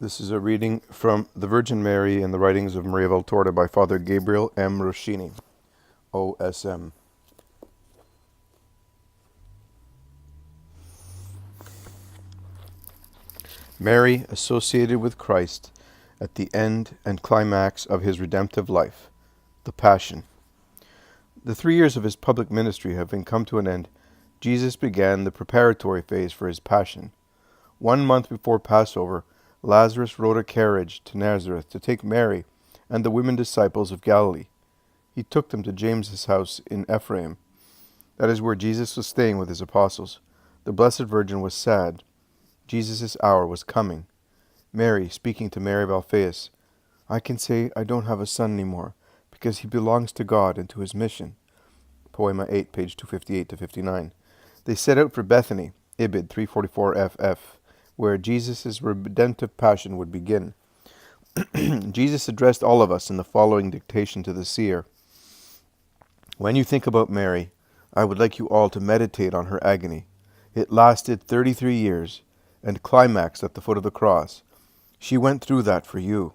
This is a reading from the Virgin Mary and the writings of Maria Valtorta by Father Gabriel M. Roschini, OSM. Mary associated with Christ at the end and climax of his redemptive life, the Passion. The 3 years of his public ministry having come to an end, Jesus began the preparatory phase for his Passion. 1 month before Passover, Lazarus rode a carriage to Nazareth to take Mary and the women disciples of Galilee. He took them to James's house in Ephraim. That is where Jesus was staying with his apostles. The Blessed Virgin was sad. Jesus' hour was coming. Mary, speaking to Maria Valtorta, I can say I don't have a son anymore, because he belongs to God and to his mission. Poema 8, page 258-59. They set out for Bethany, Ibid 344 FF, where Jesus' redemptive passion would begin. Jesus addressed all of us in the following dictation to the seer. When you think about Mary, I would like you all to meditate on her agony. It lasted 33 years and climaxed at the foot of the cross. She went through that for you.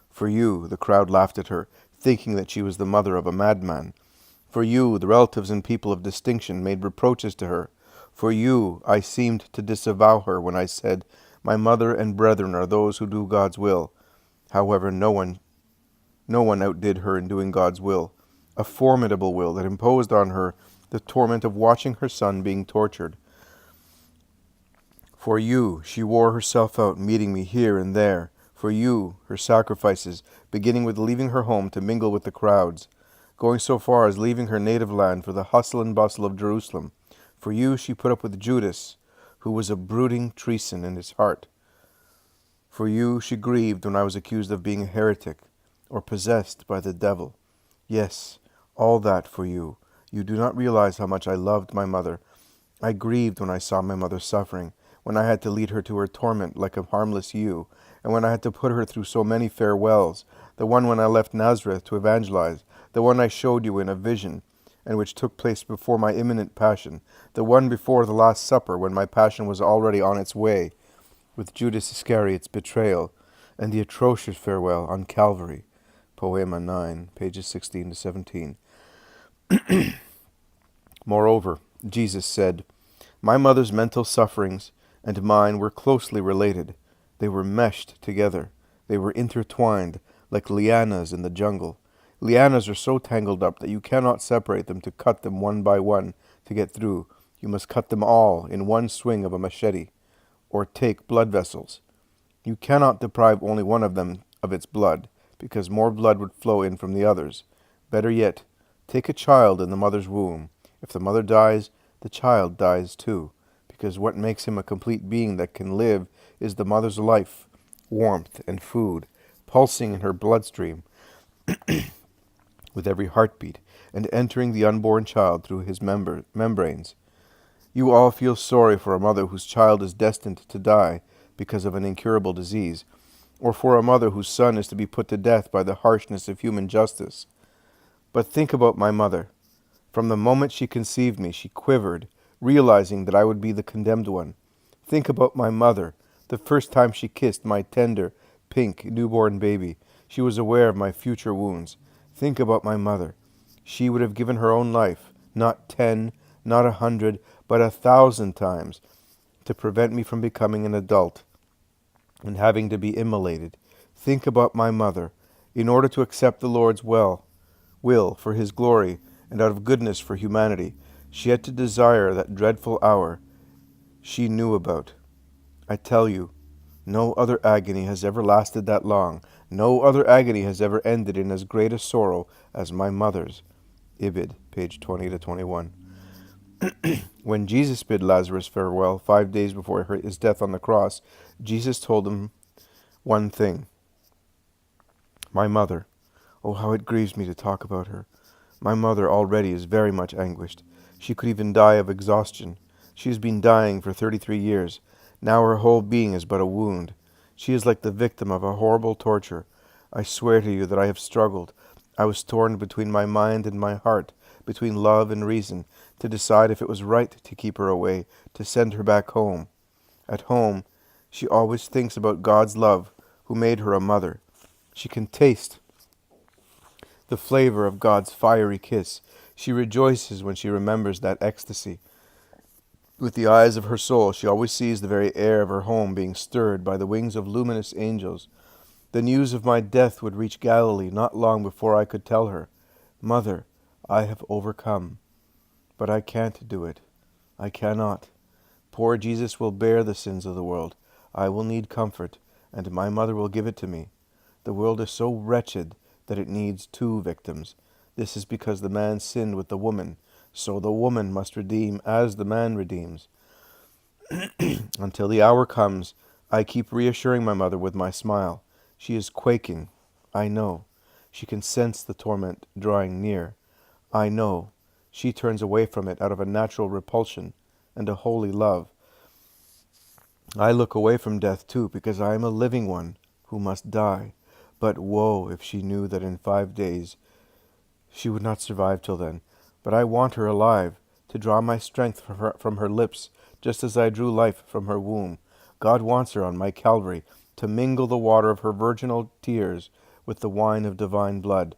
For you, the crowd laughed at her, thinking that she was the mother of a madman. For you, the relatives and people of distinction made reproaches to her. For you, I seemed to disavow her when I said, my mother and brethren are those who do God's will. However, no one outdid her in doing God's will, a formidable will that imposed on her the torment of watching her son being tortured. For you, she wore herself out, meeting me here and there. For you, her sacrifices, beginning with leaving her home to mingle with the crowds, going so far as leaving her native land for the hustle and bustle of Jerusalem. For you, she put up with Judas, who was a brooding treason in his heart. For you, she grieved when I was accused of being a heretic, or possessed by the devil. Yes, all that for you. You do not realize how much I loved my mother. I grieved when I saw my mother suffering, when I had to lead her to her torment like a harmless ewe, and when I had to put her through so many farewells, the one when I left Nazareth to evangelize, the one I showed you in a vision, and which took place before my imminent passion, the one before the Last Supper when my passion was already on its way, with Judas Iscariot's betrayal, and the atrocious farewell on Calvary. Poema 9, pages 16-17. Moreover, Jesus said, my mother's mental sufferings and mine were closely related. They were meshed together. They were intertwined, like lianas in the jungle. Lianas are so tangled up that you cannot separate them to cut them one by one to get through. You must cut them all in one swing of a machete, or take blood vessels. You cannot deprive only one of them of its blood, because more blood would flow in from the others. Better yet, take a child in the mother's womb. If the mother dies, the child dies too, because what makes him a complete being that can live is the mother's life, warmth, and food, pulsing in her bloodstream with every heartbeat, and entering the unborn child through his membranes. You all feel sorry for a mother whose child is destined to die because of an incurable disease, or for a mother whose son is to be put to death by the harshness of human justice. But think about my mother. From the moment she conceived me, she quivered, realizing that I would be the condemned one. Think about my mother. The first time she kissed my tender, pink, newborn baby, she was aware of my future wounds. Think about my mother. She would have given her own life, not 10, not 100, but 1,000 times, to prevent me from becoming an adult and having to be immolated. Think about my mother. In order to accept the Lord's will for his glory and out of goodness for humanity, she had to desire that dreadful hour she knew about. I tell you, no other agony has ever lasted that long. No other agony has ever ended in as great a sorrow as my mother's. Ibid, page 20-21. When Jesus bid Lazarus farewell 5 days before his death on the cross, Jesus told him one thing. My mother, oh, how it grieves me to talk about her. My mother already is very much anguished. She could even die of exhaustion. She has been dying for 33 years. Now her whole being is but a wound. She is like the victim of a horrible torture. I swear to you that I have struggled. I was torn between my mind and my heart, between love and reason, to decide if it was right to keep her away, to send her back home. At home, she always thinks about God's love, who made her a mother. She can taste the flavor of God's fiery kiss. She rejoices when she remembers that ecstasy. With the eyes of her soul, she always sees the very air of her home being stirred by the wings of luminous angels. The news of my death would reach Galilee not long before I could tell her, Mother, I have overcome. But I can't do it. I cannot. Poor Jesus will bear the sins of the world. I will need comfort, and my mother will give it to me. The world is so wretched that it needs two victims. This is because the man sinned with the woman, so the woman must redeem as the man redeems. Until the hour comes, I keep reassuring my mother with my smile. She is quaking. I know. She can sense the torment drawing near. I know. She turns away from it out of a natural repulsion and a holy love. I look away from death too, because I am a living one who must die. But woe if she knew that in 5 days she would not survive till then. But I want her alive, to draw my strength from her lips, just as I drew life from her womb. God wants her on my Calvary, to mingle the water of her virginal tears with the wine of divine blood,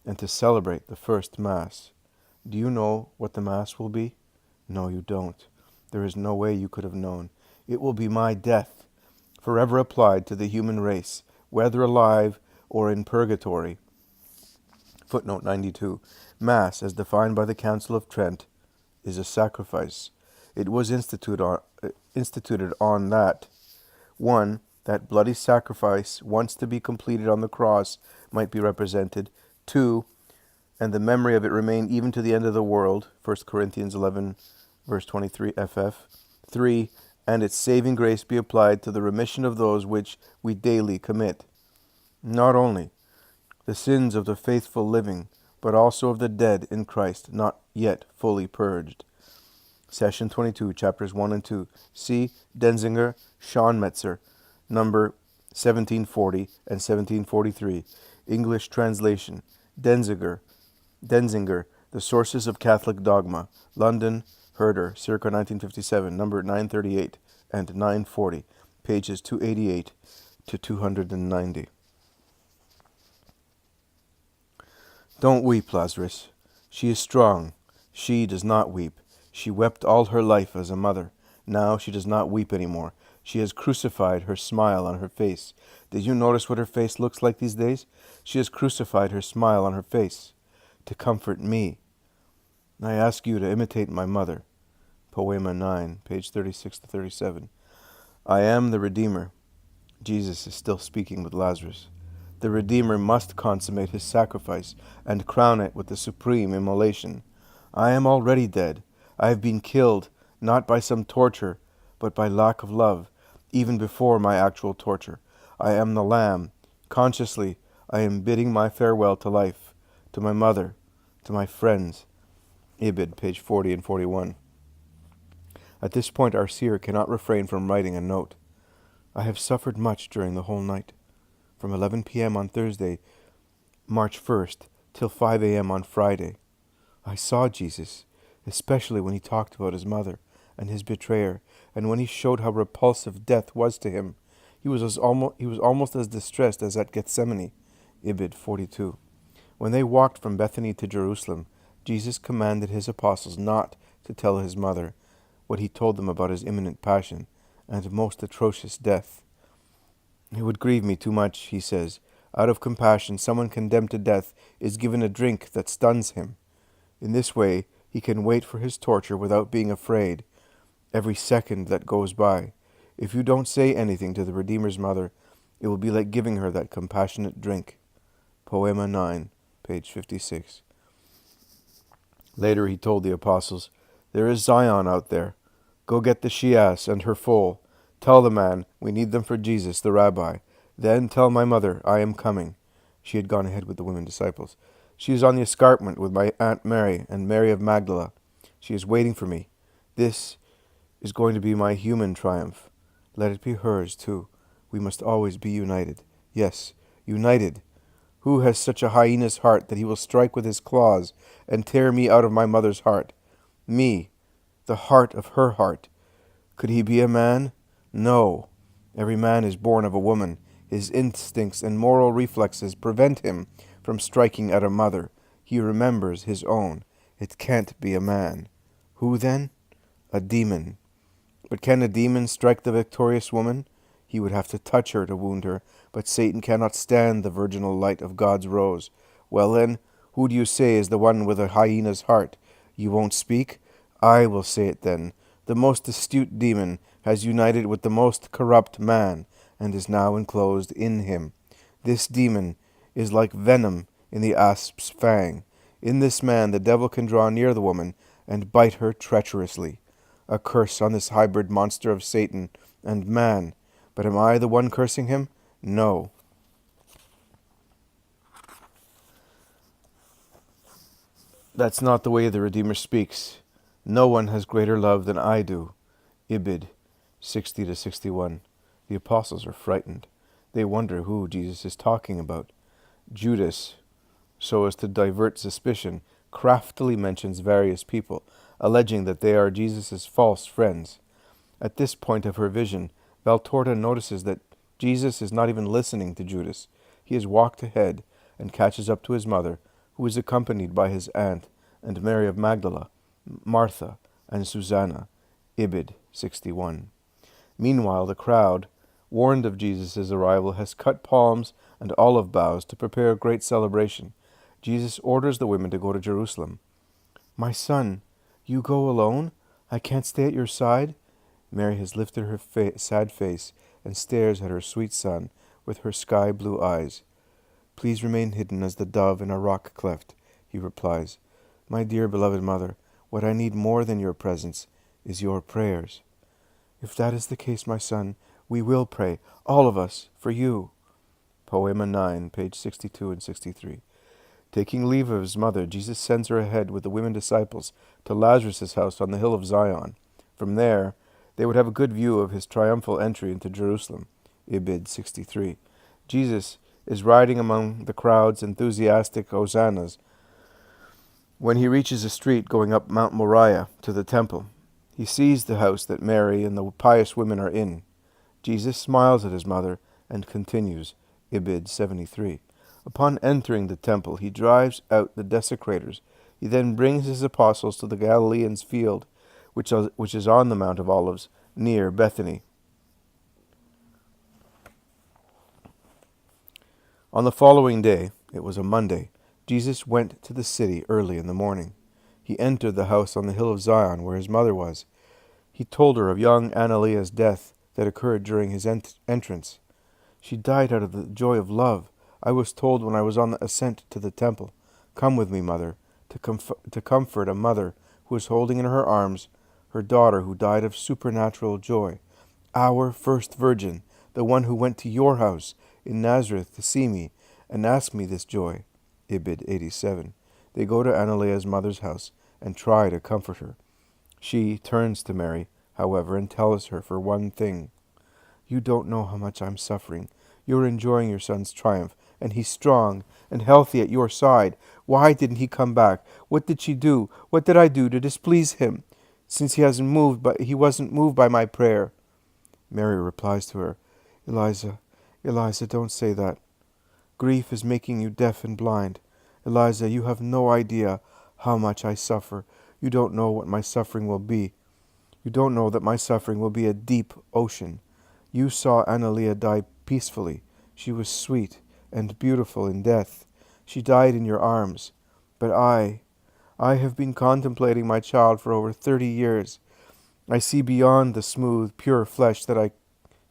and to celebrate the first Mass. Do you know what the Mass will be? No, you don't. There is no way you could have known. It will be my death, forever applied to the human race, whether alive or in purgatory. Footnote 92. Mass, as defined by the Council of Trent, is a sacrifice. It was instituted on that 1. That bloody sacrifice, once to be completed on the cross, might be represented. 2. And the memory of it remain even to the end of the world. 1 Corinthians 11, verse 23 ff. 3. And its saving grace be applied to the remission of those which we daily commit. Not only the sins of the faithful living, but also of the dead in Christ, not yet fully purged. Session 22, chapters 1 and 2. See Denzinger, Schonmetzer, number 1740 and 1743. English translation. Denzinger, The Sources of Catholic Dogma. London, Herder, circa 1957, number 938 and 940, pages 288 to 290. Don't weep, Lazarus. She is strong. She does not weep. She wept all her life as a mother. Now she does not weep any more. She has crucified her smile on her face. Did you notice what her face looks like these days? She has crucified her smile on her face to comfort me. I ask you to imitate my mother. Poema 9, page 36 to 37. I am the Redeemer. Jesus is still speaking with Lazarus. The Redeemer must consummate his sacrifice and crown it with the supreme immolation. I am already dead. I have been killed, not by some torture, but by lack of love, even before my actual torture. I am the Lamb. Consciously, I am bidding my farewell to life, to my mother, to my friends. Ibid, page 40 and 41. At this point, our seer cannot refrain from writing a note. I have suffered much during the whole night. From 11 p.m. on Thursday, March 1st, till 5 a.m. on Friday. I saw Jesus, especially when he talked about his mother and his betrayer, and when he showed how repulsive death was to him. He was almost as distressed as at Gethsemane. Ibid 42. When they walked from Bethany to Jerusalem, Jesus commanded his apostles not to tell his mother what he told them about his imminent passion and most atrocious death. It would grieve me too much, he says. Out of compassion, someone condemned to death is given a drink that stuns him. In this way, he can wait for his torture without being afraid every second that goes by. If you don't say anything to the Redeemer's mother, it will be like giving her that compassionate drink. Poema 9, page 56. Later he told the apostles, There is Zion out there. Go get the she-ass and her foal. Tell the man, we need them for Jesus, the rabbi. Then tell my mother, I am coming. She had gone ahead with the women disciples. She is on the escarpment with my Aunt Mary and Mary of Magdala. She is waiting for me. This is going to be my human triumph. Let it be hers, too. We must always be united. Yes, united. Who has such a hyena's heart that he will strike with his claws and tear me out of my mother's heart? Me, the heart of her heart. Could he be a man? No. Every man is born of a woman. His instincts and moral reflexes prevent him from striking at a mother. He remembers his own. It can't be a man. Who then? A demon. But can a demon strike the victorious woman? He would have to touch her to wound her, but Satan cannot stand the virginal light of God's rose. Well then, who do you say is the one with a hyena's heart? You won't speak? I will say it then. The most astute demon has united with the most corrupt man, and is now enclosed in him. This demon is like venom in the asp's fang. In this man the devil can draw near the woman and bite her treacherously. A curse on this hybrid monster of Satan and man. But am I the one cursing him? No. That's not the way the Redeemer speaks. No one has greater love than I do. Ibid 60-61. The apostles are frightened. They wonder who Jesus is talking about. Judas, so as to divert suspicion, craftily mentions various people, alleging that they are Jesus' false friends. At this point of her vision, Valtorta notices that Jesus is not even listening to Judas. He has walked ahead and catches up to his mother, who is accompanied by his aunt and Mary of Magdala, Martha, and Susanna. Ibid 61. Meanwhile, the crowd, warned of Jesus' arrival, has cut palms and olive boughs to prepare a great celebration. Jesus orders the women to go to Jerusalem. My son, you go alone? I can't stay at your side? Mary has lifted her sad face and stares at her sweet son with her sky-blue eyes. Please remain hidden as the dove in a rock cleft, he replies. My dear beloved mother, what I need more than your presence is your prayers. If that is the case, my son, we will pray, all of us, for you. Poema 9, page 62 and 63. Taking leave of his mother, Jesus sends her ahead with the women disciples to Lazarus' house on the hill of Zion. From there, they would have a good view of his triumphal entry into Jerusalem. Ibid 63. Jesus is riding among the crowd's enthusiastic hosannas when he reaches a street going up Mount Moriah to the temple. He sees the house that Mary and the pious women are in. Jesus smiles at his mother and continues. Ibid 73. Upon entering the temple, he drives out the desecrators. He then brings his apostles to the Galileans' field, which is on the Mount of Olives, near Bethany. On the following day, it was a Monday, Jesus went to the city early in the morning. He entered the house on the hill of Zion where his mother was. He told her of young Annalea's death that occurred during his entrance. She died out of the joy of love. I was told when I was on the ascent to the temple, come with me, mother, to comfort a mother who is holding in her arms her daughter who died of supernatural joy. Our first virgin, the one who went to your house in Nazareth to see me and ask me this joy. Ibid 87. They go to Annalea's mother's house and try to comfort her. She turns to Mary, however, and tells her for one thing. You don't know how much I'm suffering. You're enjoying your son's triumph, and he's strong and healthy at your side. Why didn't he come back? What did she do? What did I do to displease him? Since he wasn't moved by my prayer. Mary replies to her, Eliza, don't say that. Grief is making you deaf and blind. Eliza, you have no idea how much I suffer. You don't know what my suffering will be. You don't know that my suffering will be a deep ocean. You saw Annalea die peacefully. She was sweet and beautiful in death. She died in your arms. But I have been contemplating my child for over 30 years. I see beyond the smooth, pure flesh that I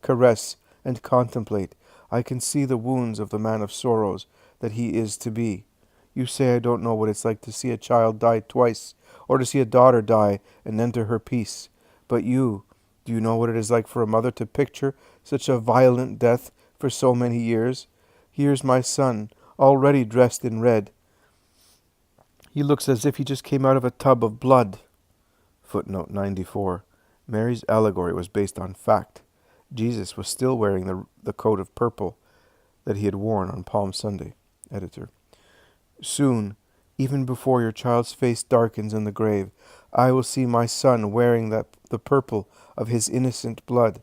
caress and contemplate. I can see the wounds of the man of sorrows that he is to be. You say I don't know what it's like to see a child die twice, or to see a daughter die and enter her peace. But do you know what it is like for a mother to picture such a violent death for so many years? Here's my son, already dressed in red. He looks as if he just came out of a tub of blood. Footnote 94. Mary's allegory was based on fact. Jesus was still wearing the coat of purple that he had worn on Palm Sunday. Editor. Soon, even before your child's face darkens in the grave, I will see my son wearing the purple of his innocent blood.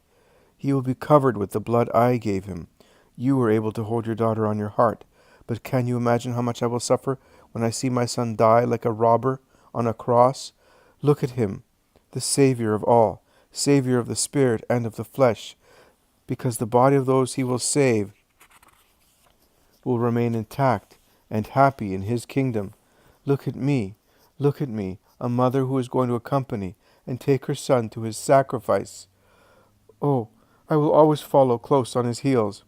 He will be covered with the blood I gave him. You were able to hold your daughter on your heart, but can you imagine how much I will suffer when I see my son die like a robber on a cross? Look at him, the Savior of all, Savior of the spirit and of the flesh, because the body of those he will save will remain intact and happy in his kingdom. Look at me, a mother who is going to accompany and take her son to his sacrifice. Oh, I will always follow close on his heels.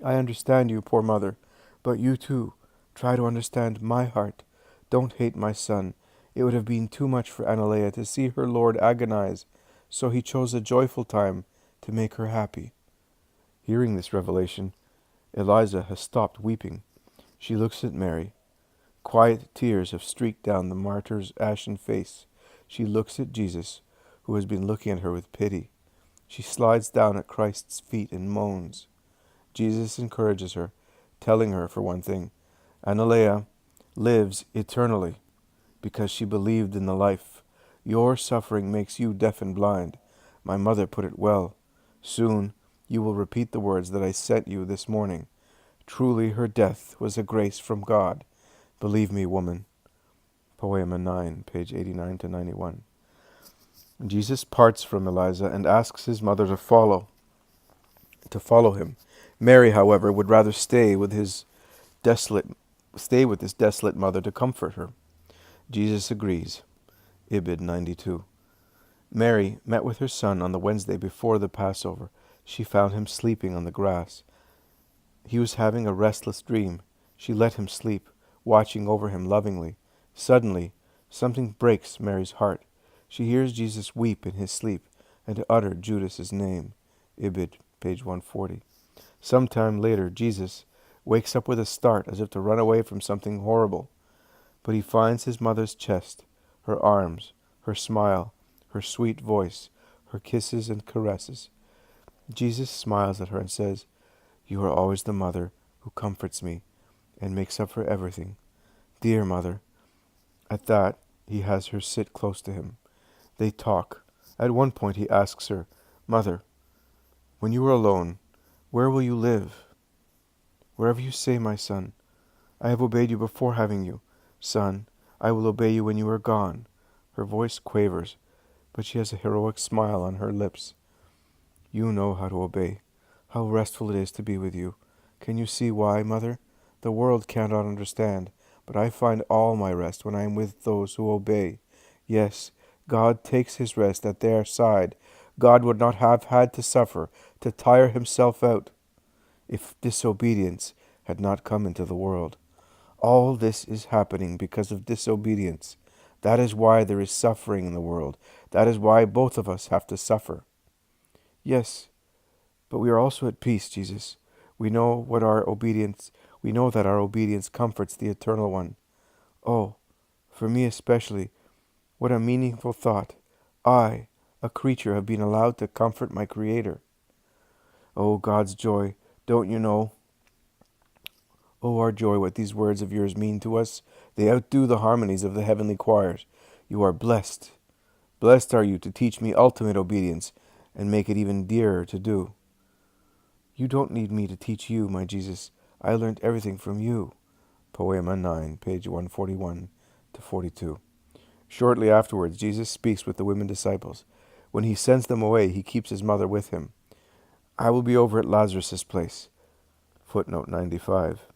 I understand you, poor mother, but you too, try to understand my heart. Don't hate my son. It would have been too much for Annalea to see her Lord agonize, so he chose a joyful time to make her happy. Hearing this revelation, Eliza has stopped weeping. She looks at Mary. Quiet tears have streaked down the martyr's ashen face. She looks at Jesus, who has been looking at her with pity. She slides down at Christ's feet and moans. Jesus encourages her, telling her, for one thing, Annalea lives eternally because she believed in the life. Your suffering makes you deaf and blind. My mother put it well. Soon you will repeat the words that I sent you this morning. Truly her death was a grace from God. Believe me, woman. Poema 9, page 89 to 91. Jesus parts from Eliza and asks his mother to follow him. Mary, however, would rather stay with this desolate mother to comfort her. Jesus agrees. Ibid 92. Mary met with her son on the Wednesday before the Passover. She found him sleeping on the grass. He was having a restless dream. She let him sleep, watching over him lovingly. Suddenly, something breaks Mary's heart. She hears Jesus weep in his sleep and utter Judas's name. Ibid, page 140. Sometime later, Jesus wakes up with a start as if to run away from something horrible. But he finds his mother's chest, her arms, her smile, her sweet voice, her kisses and caresses. Jesus smiles at her and says, You are always the mother who comforts me and makes up for everything. Dear mother. At that, he has her sit close to him. They talk. At one point he asks her, Mother, when you are alone, where will you live? Wherever you say, my son. I have obeyed you before having you. Son, I will obey you when you are gone. Her voice quavers, but she has a heroic smile on her lips. You know how to obey. How restful it is to be with you. Can you see why, mother? The world cannot understand, but I find all my rest when I am with those who obey. Yes, God takes his rest at their side. God would not have had to suffer, to tire himself out, if disobedience had not come into the world. All this is happening because of disobedience. That is why there is suffering in the world. That is why both of us have to suffer. Yes, but we are also at peace, Jesus. We know that our obedience comforts the Eternal One. Oh, for me especially, what a meaningful thought. I, a creature, have been allowed to comfort my Creator. Oh, God's joy, don't you know? Oh, our joy, what these words of yours mean to us. They outdo the harmonies of the heavenly choirs. You are blessed. Blessed are you to teach me ultimate obedience and make it even dearer to do. You don't need me to teach you, my Jesus. I learned everything from you. Poema 9, page 141 to 42. Shortly afterwards, Jesus speaks with the women disciples. When he sends them away, he keeps his mother with him. I will be over at Lazarus' place. Footnote 95.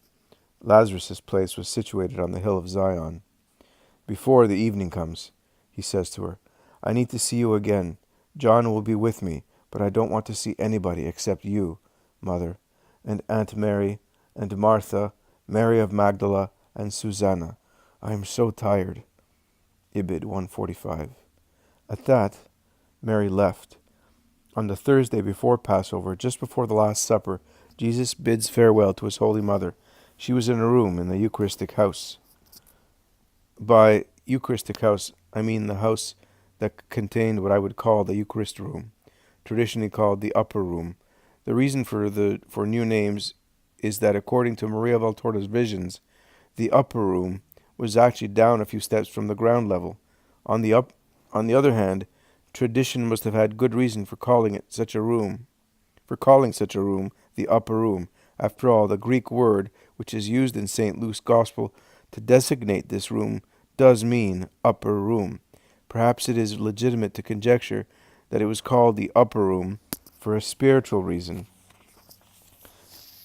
Lazarus' place was situated on the hill of Zion. Before the evening comes, he says to her, I need to see you again. John will be with me, but I don't want to see anybody except you, Mother, and Aunt Mary, and Martha, Mary of Magdala, and Susanna. I am so tired. Ibid 145. At that, Mary left. On the Thursday before Passover, just before the Last Supper, Jesus bids farewell to his Holy Mother. She was in a room in the Eucharistic House. By Eucharistic House, I mean the house that contained what I would call the Eucharist room, traditionally called the upper room. The reason for new names is that according to Maria Valtorta's visions, the upper room was actually down a few steps from the ground level. On the other hand, tradition must have had good reason for calling it such a room. for calling such a room the upper room. After all, the Greek word which is used in St. Luke's Gospel to designate this room does mean upper room. Perhaps it is legitimate to conjecture that it was called the upper room for a spiritual reason.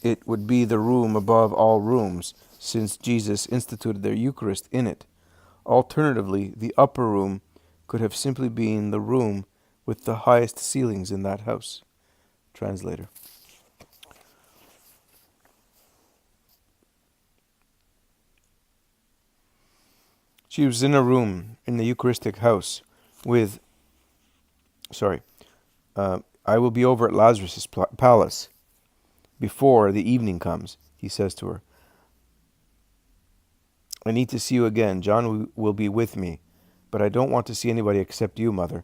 It would be the room above all rooms, since Jesus instituted their Eucharist in it. Alternatively, the upper room could have simply been the room with the highest ceilings in that house. Translator. She was in a room in the Eucharistic House with, I will be over at Lazarus' palace before the evening comes, he says to her. I need to see you again. John will be with me, but I don't want to see anybody except you, Mother,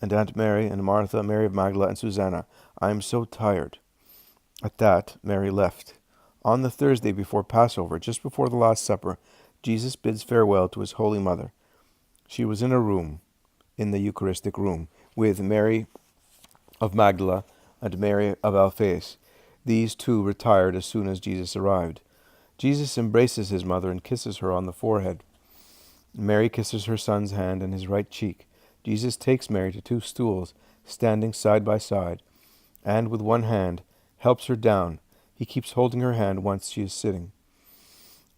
and Aunt Mary, and Martha, Mary of Magdala, and Susanna. I am so tired. At that, Mary left. On the Thursday before Passover, just before the Last Supper, Jesus bids farewell to his Holy Mother. She was in a room, in the Eucharistic room, with Mary of Magdala and Mary of Alphaeus. These two retired as soon as Jesus arrived. Jesus embraces his mother and kisses her on the forehead. Mary kisses her son's hand and his right cheek. Jesus takes Mary to two stools, standing side by side, and with one hand helps her down. He keeps holding her hand once she is sitting.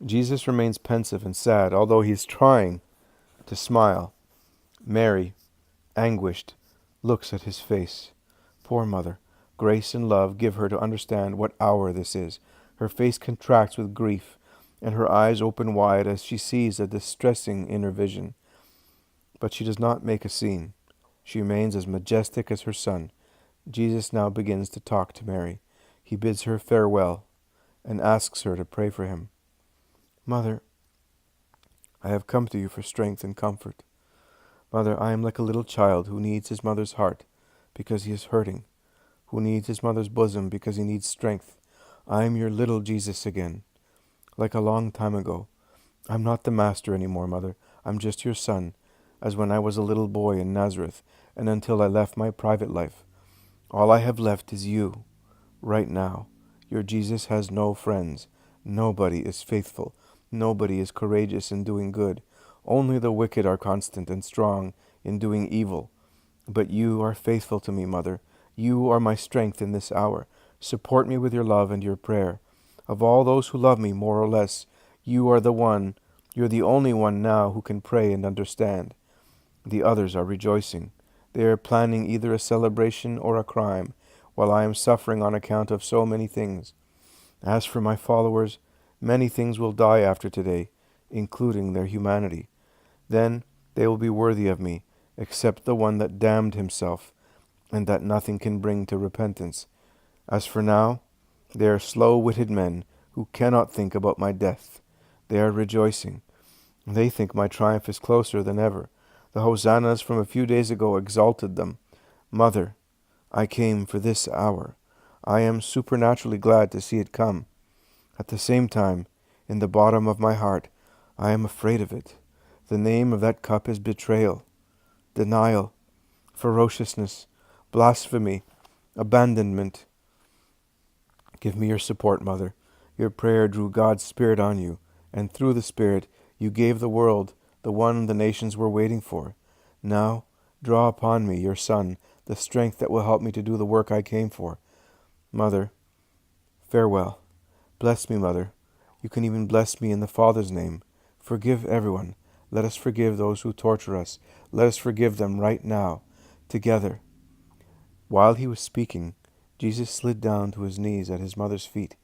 Jesus remains pensive and sad, although he is trying to smile. Mary, anguished, looks at his face. Poor mother, grace and love give her to understand what hour this is. Her face contracts with grief, and her eyes open wide as she sees a distressing inner vision. But she does not make a scene. She remains as majestic as her son. Jesus now begins to talk to Mary. He bids her farewell and asks her to pray for him. Mother, I have come to you for strength and comfort. Mother, I am like a little child who needs his mother's heart because he is hurting, who needs his mother's bosom because he needs strength. I am your little Jesus again, like a long time ago. I'm not the master anymore, Mother. I'm just your son, as when I was a little boy in Nazareth, and until I left my private life. All I have left is you. Right now, your Jesus has no friends. Nobody is faithful. Nobody is courageous in doing good. Only the wicked are constant and strong in doing evil. But you are faithful to me, Mother. You are my strength in this hour. Support me with your love and your prayer. Of all those who love me more or less, you're the only one now who can pray and understand. The others are rejoicing. They are planning either a celebration or a crime, while I am suffering on account of so many things. As for my followers, many things will die after today, including their humanity. Then they will be worthy of me, except the one that damned himself, and that nothing can bring to repentance. As for now, they are slow-witted men who cannot think about my death. They are rejoicing. They think my triumph is closer than ever. The hosannas from a few days ago exalted them. Mother, I came for this hour. I am supernaturally glad to see it come. At the same time, in the bottom of my heart, I am afraid of it. The name of that cup is betrayal, denial, ferociousness, blasphemy, abandonment. Give me your support, Mother. Your prayer drew God's Spirit on you, and through the Spirit you gave the world the one the nations were waiting for. Now, draw upon me, your Son, the strength that will help me to do the work I came for. Mother, farewell. Bless me, Mother. You can even bless me in the Father's name. Forgive everyone. Let us forgive those who torture us. Let us forgive them right now, together. While he was speaking, Jesus slid down to his knees at his mother's feet.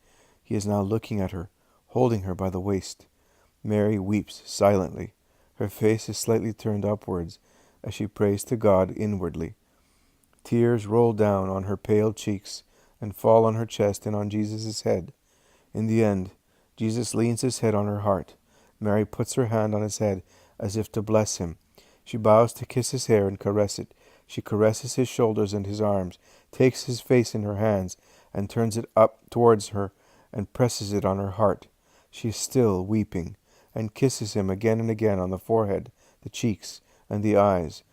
He is now looking at her, holding her by the waist. Mary weeps silently. Her face is slightly turned upwards as she prays to God inwardly. Tears roll down on her pale cheeks and fall on her chest and on Jesus' head. In the end, Jesus leans his head on her heart. Mary puts her hand on his head as if to bless him. She bows to kiss his hair and caress it. She caresses his shoulders and his arms, takes his face in her hands, and turns it up towards her and presses it on her heart. She is still weeping, and kisses him again and again on the forehead, the cheeks, and the eyes,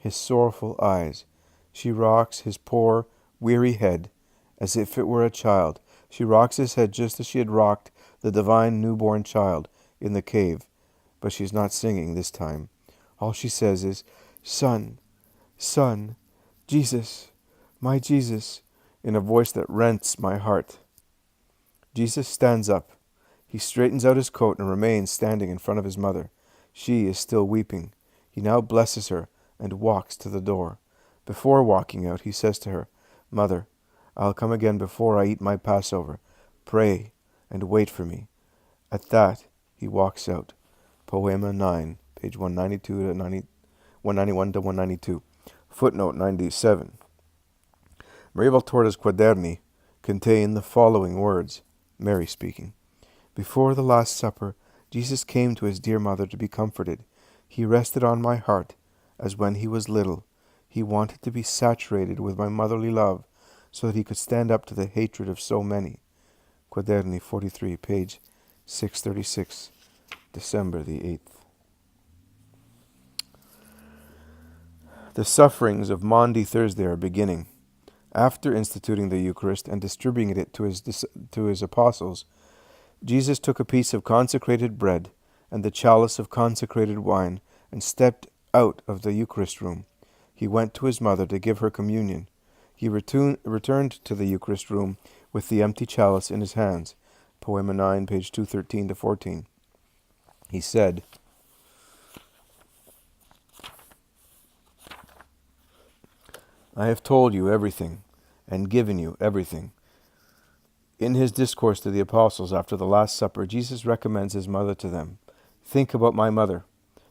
his sorrowful eyes. She rocks his poor, weary head, as if it were a child. She rocks his head just as she had rocked the divine newborn child in the cave. But she's not singing this time. All she says is, "Son, Son, Jesus, my Jesus," in a voice that rents my heart. Jesus stands up. He straightens out his coat and remains standing in front of his mother. She is still weeping. He now blesses her and walks to the door. Before walking out, he says to her, "Mother, I'll come again before I eat my Passover. Pray and wait for me." At that, he walks out. Poema 9, page 191 to 192. Footnote 97. Maria Valtorta's quaderni contain the following words, Mary speaking. "Before the Last Supper, Jesus came to his dear mother to be comforted. He rested on my heart, as when he was little. He wanted to be saturated with my motherly love, so that he could stand up to the hatred of so many." Quaderni 43, page 636, December the 8th. The sufferings of Maundy Thursday are beginning. After instituting the Eucharist and distributing it to his apostles, Jesus took a piece of consecrated bread and the chalice of consecrated wine and stepped out of the Eucharist room. He went to his mother to give her communion. He returned to the Eucharist room with the empty chalice in his hands. Poema 9, page 213 to 14. He said, "I have told you everything and given you everything." In his discourse to the apostles after the Last Supper, Jesus recommends his mother to them. "Think about my mother.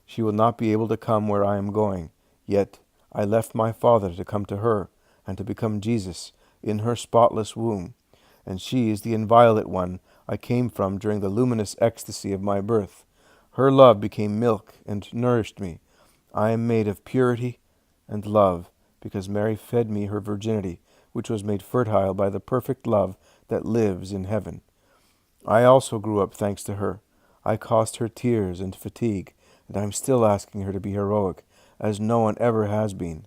She will not be able to come where I am going. Yet I left my Father to come to her and to become Jesus in her spotless womb. And she is the inviolate one I came from during the luminous ecstasy of my birth. Her love became milk and nourished me. I am made of purity and love, because Mary fed me her virginity, which was made fertile by the perfect love that lives in heaven. I also grew up thanks to her. I caused her tears and fatigue, and I am still asking her to be heroic, as no one ever has been.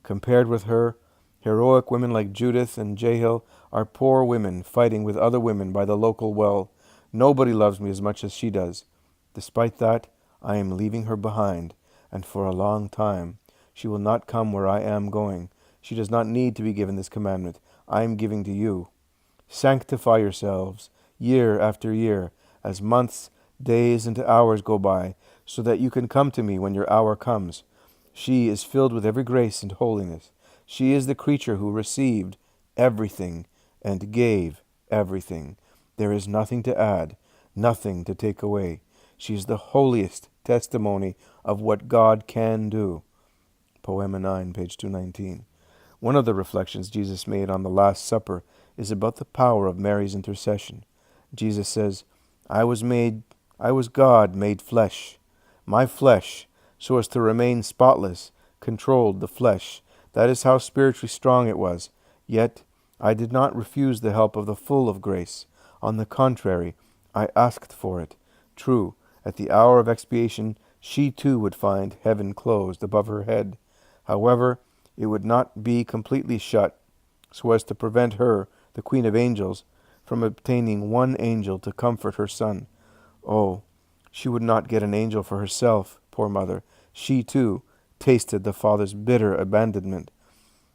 Compared with her, heroic women like Judith and Jael are poor women fighting with other women by the local well. Nobody loves me as much as she does. Despite that, I am leaving her behind, and for a long time. She will not come where I am going. She does not need to be given this commandment I am giving to you. Sanctify yourselves, year after year, as months, days, and hours go by, so that you can come to me when your hour comes. She is filled with every grace and holiness. She is the creature who received everything and gave everything. There is nothing to add, nothing to take away. She is the holiest testimony of what God can do." Poema 9, page 219. One of the reflections Jesus made on the Last Supper is about the power of Mary's intercession. Jesus says, I was God made flesh. My flesh, so as to remain spotless, controlled the flesh. That is how spiritually strong it was. Yet I did not refuse the help of the full of grace. On the contrary, I asked for it. True, at the hour of expiation, she too would find heaven closed above her head. However, it would not be completely shut, so as to prevent her, the Queen of Angels, from obtaining one angel to comfort her son. Oh, she would not get an angel for herself, poor mother. She, too, tasted the Father's bitter abandonment.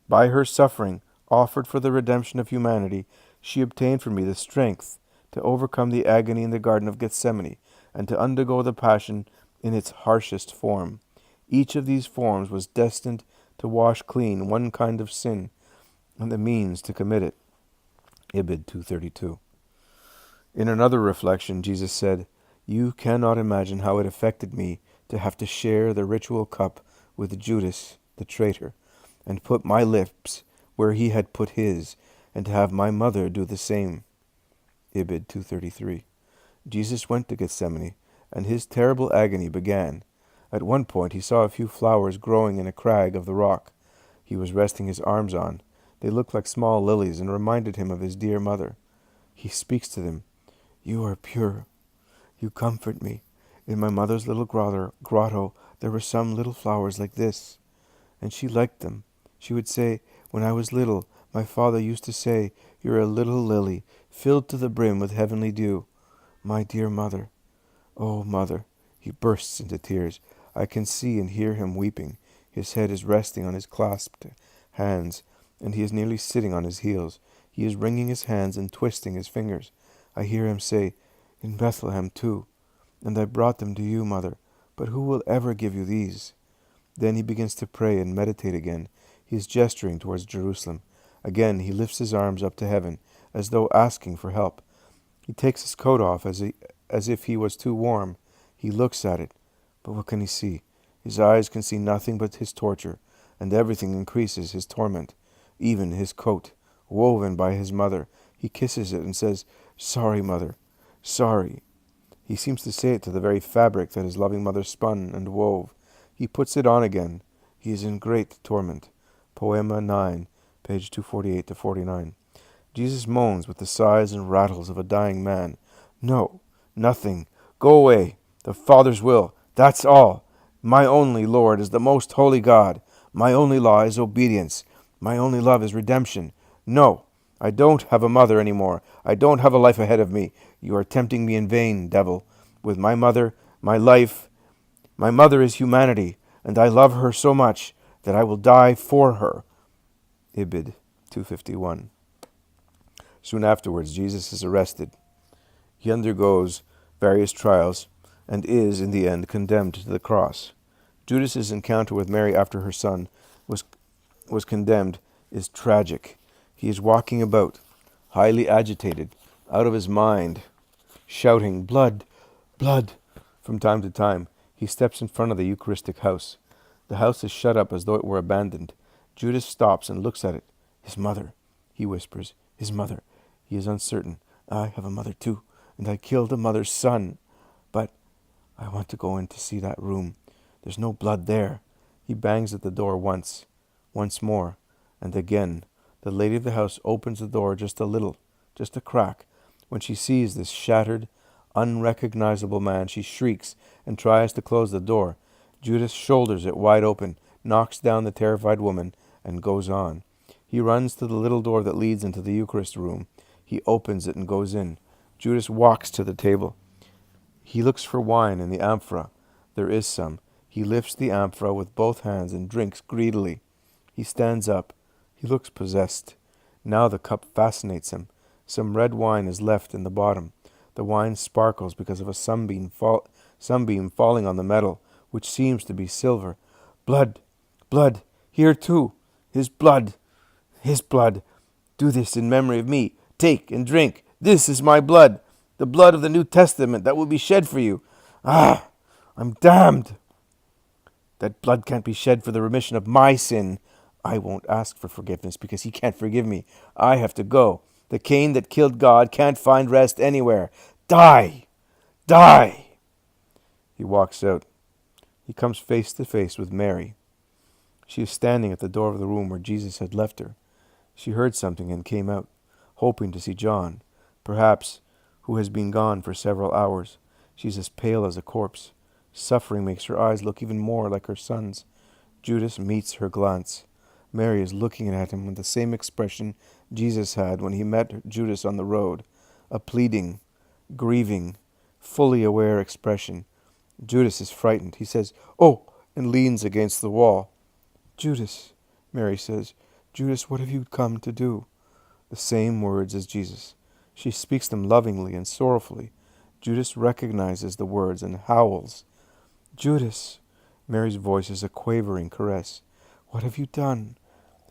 By her suffering, offered for the redemption of humanity, she obtained for me the strength to overcome the agony in the Garden of Gethsemane and to undergo the Passion in its harshest form. Each of these forms was destined to wash clean one kind of sin and the means to commit it. Ibid 232. In another reflection, Jesus said, You cannot imagine how it affected me to have to share the ritual cup with Judas, the traitor, and put my lips where he had put his, and to have my mother do the same. Ibid 233. Jesus went to Gethsemane, and his terrible agony began. At one point he saw a few flowers growing in a crag of the rock. He was resting his arms on. They looked like small lilies and reminded him of his dear mother. He speaks to them. You are pure. You comfort me. In my mother's little grotto there were some little flowers like this. And she liked them. She would say, When I was little, My father used to say, you're a little lily, filled to the brim with heavenly dew. My dear mother, oh, mother. He bursts into tears. I can see and hear him weeping. His head is resting on his clasped hands, and he is nearly sitting on his heels. He is wringing his hands and twisting his fingers. I hear him say, in Bethlehem too. And I brought them to you, mother. But who will ever give you these? Then he begins to pray and meditate again. He is gesturing towards Jerusalem. Again he lifts his arms up to heaven, as though asking for help. He takes his coat off as if he was too warm. He looks at it, but what can he see? His eyes can see nothing but his torture, and everything increases his torment, even his coat, woven by his mother. He kisses it and says, sorry, mother, sorry. He seems to say it to the very fabric that his loving mother spun and wove. He puts it on again. He is in great torment. Poema 9, page 248 to 49. Jesus moans with the sighs and rattles of a dying man. No, nothing. Go away. The Father's will. That's all. My only Lord is the most holy God. My only law is obedience. My only love is redemption. No, I don't have a mother anymore. I don't have a life ahead of me. You are tempting me in vain, devil. With my mother, my life. My mother is humanity, and I love her so much that I will die for her. Ibid 251. Soon afterwards, Jesus is arrested. He undergoes various trials and is, in the end, condemned to the cross. Judas's encounter with Mary after her son was condemned is tragic. He is walking about, highly agitated, out of his mind, shouting, blood, blood. From time to time, he steps in front of the Eucharistic House. The house is shut up as though it were abandoned. Judas stops and looks at it. His mother, he whispers, his mother. He is uncertain. I have a mother too, and I killed a mother's son. But I want to go in to see that room. There's no blood there. He bangs at the door once more, and again. The lady of the house opens the door just a little, just a crack. When she sees this shattered, unrecognizable man, she shrieks and tries to close the door. Judas shoulders it wide open, knocks down the terrified woman, and goes on. He runs to the little door that leads into the Eucharist room. He opens it and goes in. Judas walks to the table. He looks for wine in the amphora. There is some. He lifts the amphora with both hands and drinks greedily. He stands up. He looks possessed. Now the cup fascinates him. Some red wine is left in the bottom. The wine sparkles because of a sunbeam falling on the metal, which seems to be silver. Blood, blood, here too. His blood, his blood. Do this in memory of me. Take and drink. This is my blood, the blood of the New Testament that will be shed for you. Ah, I'm damned. That blood can't be shed for the remission of my sin. I won't ask for forgiveness because he can't forgive me. I have to go. The Cain that killed God can't find rest anywhere. Die! Die! He walks out. He comes face to face with Mary. She is standing at the door of the room where Jesus had left her. She heard something and came out, hoping to see John, perhaps, who has been gone for several hours. She's as pale as a corpse. Suffering makes her eyes look even more like her son's. Judas meets her glance. Mary is looking at him with the same expression Jesus had when he met Judas on the road, a pleading, grieving, fully aware expression. Judas is frightened. He says, "Oh," and leans against the wall. "Judas," Mary says, "Judas, what have you come to do?" The same words as Jesus. She speaks them lovingly and sorrowfully. Judas recognizes the words and howls. "Judas," Mary's voice is a quavering caress. "What have you done?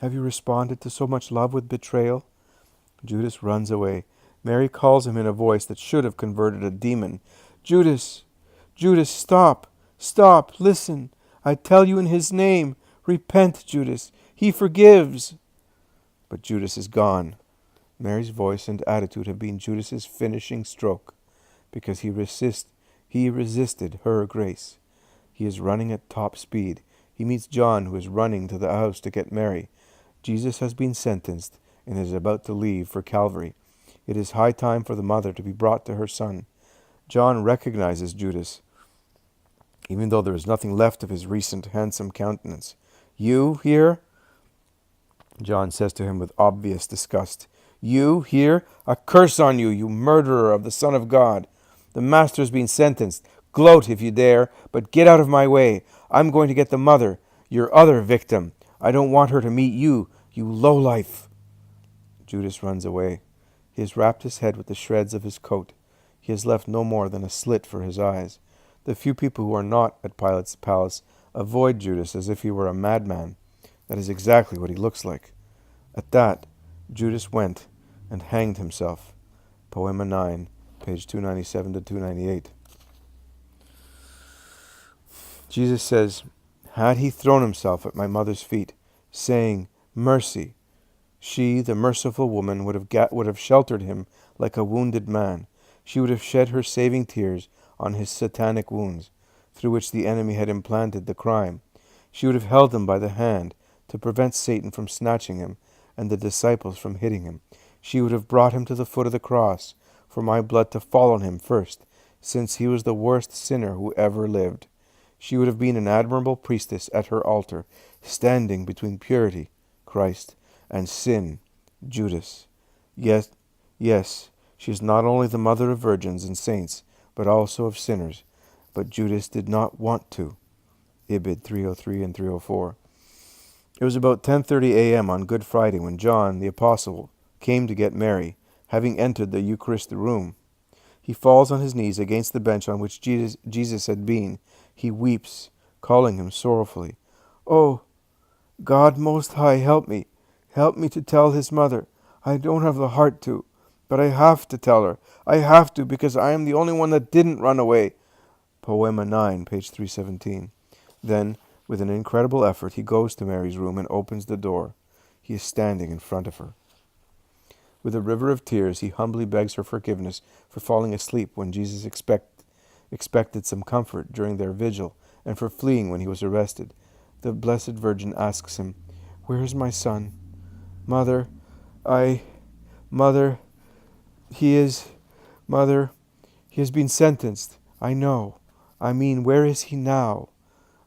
Have you responded to so much love with betrayal?" Judas runs away. Mary calls him in a voice that should have converted a demon. "Judas, Judas, stop, stop, listen. I tell you in his name, repent, Judas. He forgives." But Judas is gone. Mary's voice and attitude have been Judas's finishing stroke, because he resisted her grace. He is running at top speed. He meets John, who is running to the house to get Mary. Jesus has been sentenced and is about to leave for Calvary. It is high time for the mother to be brought to her son. John recognizes Judas, even though there is nothing left of his recent handsome countenance. "You here?" John says to him with obvious disgust, "You here? A curse on you, you murderer of the Son of God. The Master's been sentenced. Gloat if you dare, but get out of my way. I'm going to get the mother, your other victim. I don't want her to meet you, you lowlife." Judas runs away. He has wrapped his head with the shreds of his coat. He has left no more than a slit for his eyes. The few people who are not at Pilate's palace avoid Judas as if he were a madman. That is exactly what he looks like. At that, Judas went and hanged himself. Poema 9, page 297 to 298. Jesus says, "Had he thrown himself at my mother's feet, saying, 'Mercy,' she, the merciful woman, would have sheltered him like a wounded man. She would have shed her saving tears on his satanic wounds, through which the enemy had implanted the crime. She would have held him by the hand to prevent Satan from snatching him and the disciples from hitting him. She would have brought him to the foot of the cross, for my blood to fall on him first, since he was the worst sinner who ever lived. She would have been an admirable priestess at her altar, standing between purity, Christ, and sin, Judas. Yes, she is not only the mother of virgins and saints, but also of sinners. But Judas did not want to." Ibid 303 and 304. It was about 10:30 a.m. on Good Friday when John, the apostle, came to get Mary, having entered the Eucharistic room. He falls on his knees against the bench on which Jesus had been. He weeps, calling him sorrowfully, "Oh, God Most High, help me. Help me to tell his mother. I don't have the heart to, but I have to tell her. I have to, because I am the only one that didn't run away." Poema 9, page 317. Then, with an incredible effort, he goes to Mary's room and opens the door. He is standing in front of her. With a river of tears, he humbly begs her forgiveness for falling asleep when Jesus expected some comfort during their vigil, and for fleeing when he was arrested. The Blessed Virgin asks him, "Where is my son?" Mother, he has been sentenced. I know. I mean, where is he now?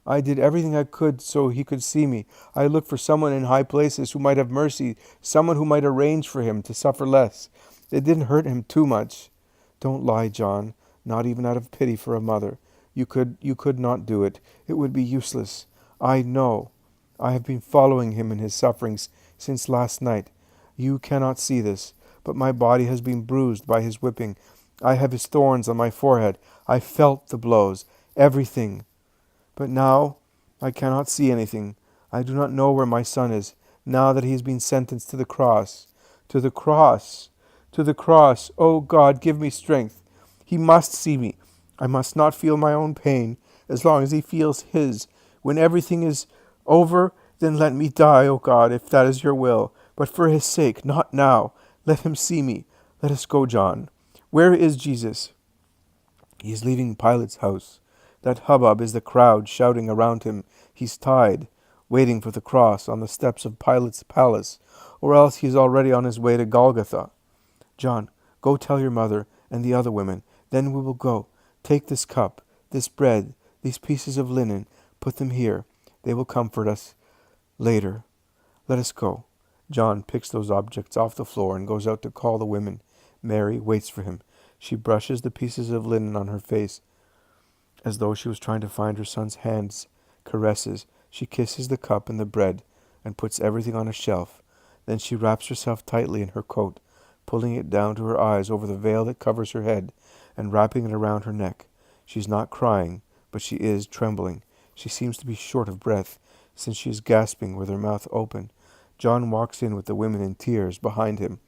I did everything I could so he could see me. I looked for someone in high places who might have mercy, someone who might arrange for him to suffer less. It didn't hurt him too much. Don't lie, John, not even out of pity for a mother. You could not do it. It would be useless. I know. I have been following him in his sufferings since last night. You cannot see this, but my body has been bruised by his whipping. I have his thorns on my forehead. I felt the blows, everything. But now I cannot see anything. I do not know where my son is, now that he has been sentenced to the cross. To the cross! To the cross! Oh God, give me strength. He must see me. I must not feel my own pain, as long as he feels his. When everything is over, then let me die, O God, if that is your will. But for his sake, not now. Let him see me. Let us go, John. Where is Jesus? He is leaving Pilate's house. That hubbub is the crowd shouting around him. He's tied, waiting for the cross on the steps of Pilate's palace, or else he is already on his way to Golgotha. John, go tell your mother and the other women. Then we will go. Take this cup, this bread, these pieces of linen. Put them here. They will comfort us later. Let us go. John picks those objects off the floor and goes out to call the women. Mary waits for him. She brushes the pieces of linen on her face, as though she was trying to find her son's hands. Caresses. She kisses the cup and the bread and puts everything on a shelf. Then she wraps herself tightly in her coat, pulling it down to her eyes over the veil that covers her head and wrapping it around her neck. She's not crying, but she is trembling. She seems to be short of breath, since she is gasping with her mouth open. John walks in with the women in tears behind him.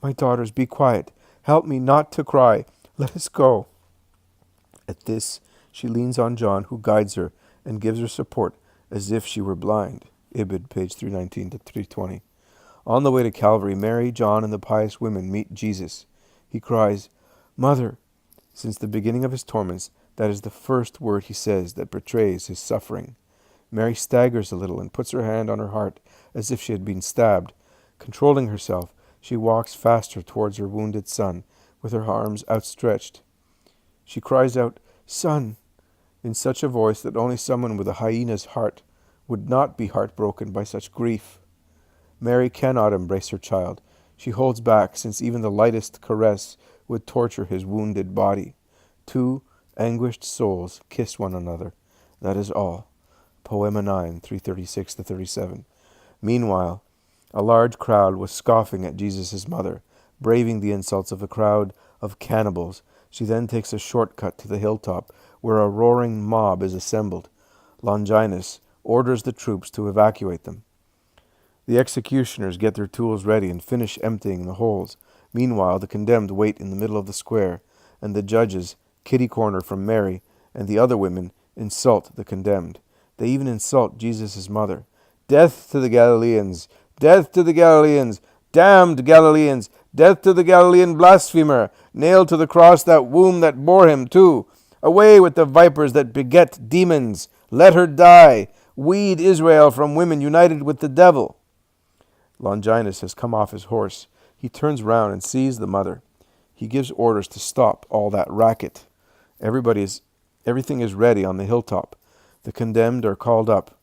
"My daughters, be quiet. Help me not to cry. Let us go." At this, she leans on John, who guides her and gives her support as if she were blind. Ibid, page 319 to 320. On the way to Calvary, Mary, John, and the pious women meet Jesus. He cries, "Mother." Since the beginning of his torments, that is the first word he says that betrays his suffering. Mary staggers a little and puts her hand on her heart as if she had been stabbed. Controlling herself, she walks faster towards her wounded son, with her arms outstretched. She cries out, "Son," in such a voice that only someone with a hyena's heart would not be heartbroken by such grief. Mary cannot embrace her child. She holds back, since even the lightest caress would torture his wounded body. Two anguished souls kiss one another. That is all. Poema 9, 336-37. Meanwhile, a large crowd was scoffing at Jesus' mother, braving the insults of a crowd of cannibals. She then takes a shortcut to the hilltop, where a roaring mob is assembled. Longinus orders the troops to evacuate them. The executioners get their tools ready and finish emptying the holes. Meanwhile, the condemned wait in the middle of the square, and the judges, kitty-corner from Mary, and the other women insult the condemned. They even insult Jesus' mother. Death to the Galileans! Death to the Galileans! Damned Galileans! Death to the Galilean blasphemer! Nailed to the cross that womb that bore him, too! Away with the vipers that beget demons! Let her die! Weed Israel from women united with the devil! Longinus has come off his horse. He turns round and sees the mother. He gives orders to stop all that racket. Everything is ready on the hilltop. The condemned are called up.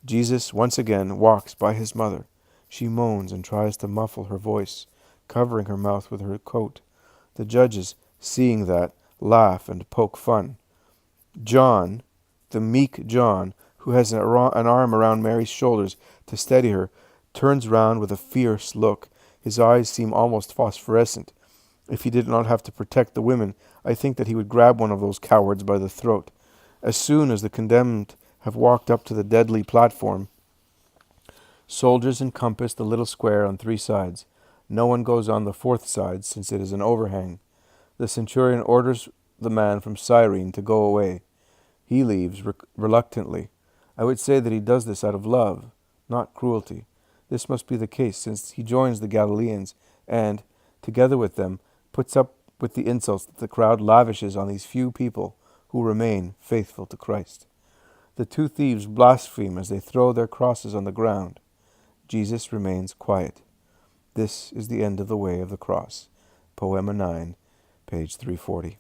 Jesus once again walks by his mother. She moans and tries to muffle her voice, covering her mouth with her coat. The judges, seeing that, laugh and poke fun. John, the meek John, who has an arm around Mary's shoulders to steady her, turns round with a fierce look. His eyes seem almost phosphorescent. If he did not have to protect the women, I think that he would grab one of those cowards by the throat. As soon as the condemned have walked up to the deadly platform, soldiers encompass the little square on three sides. No one goes on the fourth side, since it is an overhang. The Centurion orders the man from Cyrene to go away. He leaves reluctantly. I would say that he does this out of love, not cruelty. This must be the case, since he joins the Galileans and, together with them, puts up with the insults that the crowd lavishes on these few people who remain faithful to Christ. The two thieves blaspheme as they throw their crosses on the ground. Jesus remains quiet. This is the end of the way of the cross. Poema 9, page 340.